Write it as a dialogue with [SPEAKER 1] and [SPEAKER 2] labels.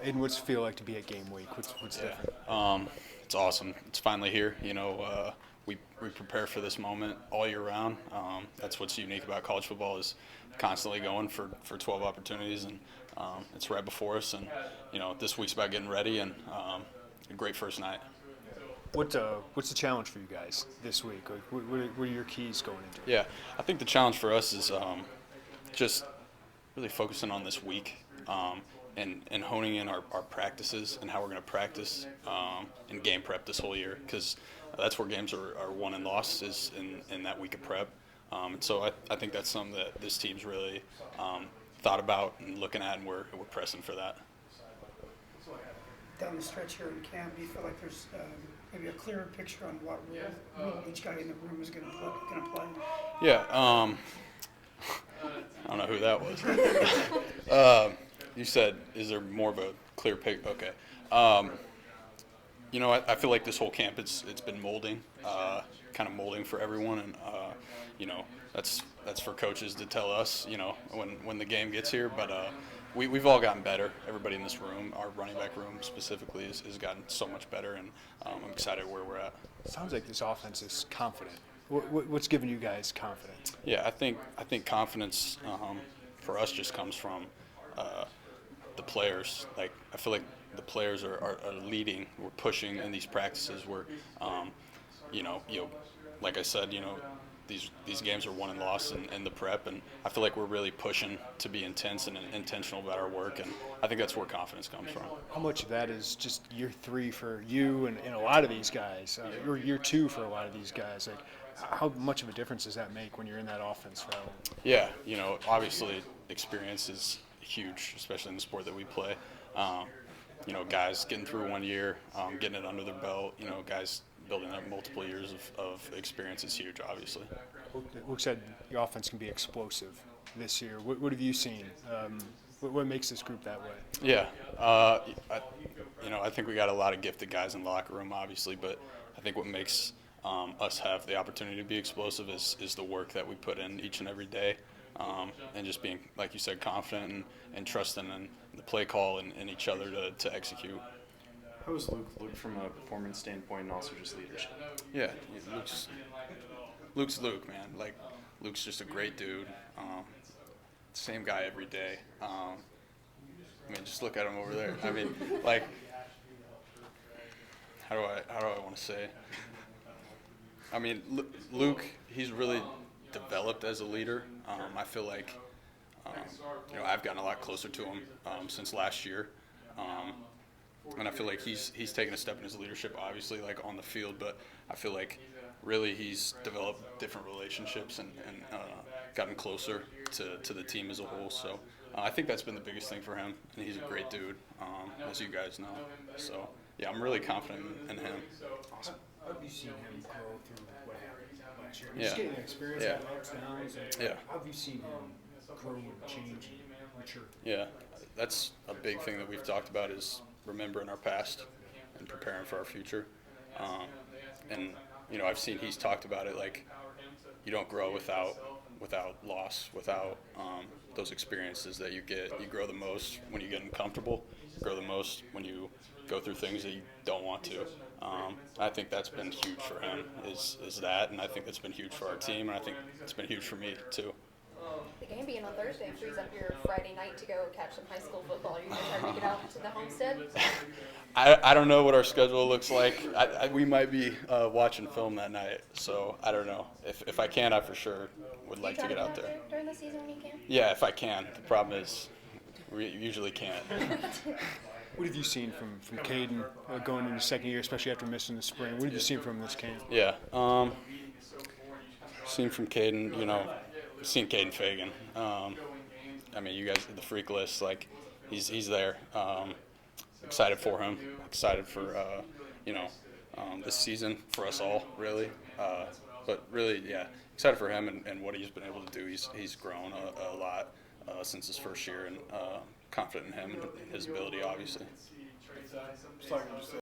[SPEAKER 1] And what's it feel like to be at game week? What's different?
[SPEAKER 2] It's awesome. It's finally here. We prepare for this moment all year round. That's what's unique about college football is constantly going for 12 opportunities, and it's right before us. And this week's about getting ready and a great first night.
[SPEAKER 1] What's the challenge for you guys this week? Like, what are your keys going into it?
[SPEAKER 2] Yeah, I think the challenge for us is just really focusing on this week and honing in our practices and how we're going to practice and game prep this whole year, because that's where games are won and lost is in that week of prep. And so I think that's something that this team's really thought about and looking at, and we're pressing for that.
[SPEAKER 3] Down the stretch here in camp, do you feel like there's maybe a clearer picture on what role each guy in the room is going to play?
[SPEAKER 2] Yeah, I don't know who that was. You said, is there more of a clear picture? Okay. I feel like this whole camp, it's been molding, kind of molding for everyone, and that's for coaches to tell us, when the game gets here. But we've all gotten better. Everybody in this room, our running back room specifically, has gotten so much better, and I'm excited where we're at.
[SPEAKER 1] Sounds like this offense is confident. What's giving you guys confidence?
[SPEAKER 2] Yeah, I think confidence for us just comes from the players. Like, I feel like the players are leading. We're pushing in these practices. We're, like I said, these games are won and lost in the prep, and I feel like we're really pushing to be intense and intentional about our work, and I think that's where confidence comes from.
[SPEAKER 1] How much of that is just year 3 for you and a lot of these guys, or year 2 for a lot of these guys? Like, how much of a difference does that make when you're in that offense?
[SPEAKER 2] Yeah, obviously experience is huge, especially in the sport that we play. Guys getting through 1 year, getting it under their belt, guys building up multiple years of experience is huge, obviously.
[SPEAKER 1] It looks like your offense can be explosive this year. What have you seen? What makes this group that way?
[SPEAKER 2] Yeah, I think we got a lot of gifted guys in the locker room, obviously, but I think what makes us have the opportunity to be explosive is the work that we put in each and every day, and just being, like you said, confident and trusting in the play call and each other to execute.
[SPEAKER 4] How is Luke from a performance standpoint and also just leadership?
[SPEAKER 2] Yeah, Luke's Luke, man. Like, Luke's just a great dude. Same guy every day. Just look at him over there. Like, how do I want to say? Luke, he's really developed as a leader. I feel like, I've gotten a lot closer to him since last year. And I feel like he's taken a step in his leadership, obviously, like on the field, but I feel like really he's developed different relationships and gotten closer to the team as a whole. So I think that's been the biggest thing for him, and he's a great dude, as you guys know. So, yeah, I'm really confident in him.
[SPEAKER 1] Awesome. How have you seen him grow through what happened last year?
[SPEAKER 2] Yeah.
[SPEAKER 1] Just getting experience
[SPEAKER 2] Yeah.
[SPEAKER 1] with ups, downs.
[SPEAKER 2] Yeah.
[SPEAKER 1] How have you seen him grow and change and mature?
[SPEAKER 2] Yeah, that's a big thing that we've talked about is remembering our past and preparing for our future. And I've seen he's talked about it, like, you don't grow without loss, without those experiences that you get. You grow the most when you get uncomfortable. You grow the most when you go through things that you don't want to. I think that's been huge for him, is that, and I think that's been huge for our team, and I think it's been huge for me too.
[SPEAKER 5] The game being on Thursday frees up your Friday night to go catch some high school football. Are you going to try to make it out to the homestead?
[SPEAKER 2] I don't know what our schedule looks like. We might be watching film that night, so I don't know. If I can, I for sure would like to get out there.
[SPEAKER 5] During the season when you can?
[SPEAKER 2] Yeah, if I can. The problem is we usually can't.
[SPEAKER 1] What have you seen from Caden going into second year, especially after missing the spring? What have you seen from this camp?
[SPEAKER 2] Yeah, seen from Caden, seen Caden Fagan. You guys, the freak list, like, he's there. Excited for him. Excited for this season for us all, really. But really, yeah, excited for him and what he's been able to do. He's grown a lot since his first year, and confident in him and his ability, obviously.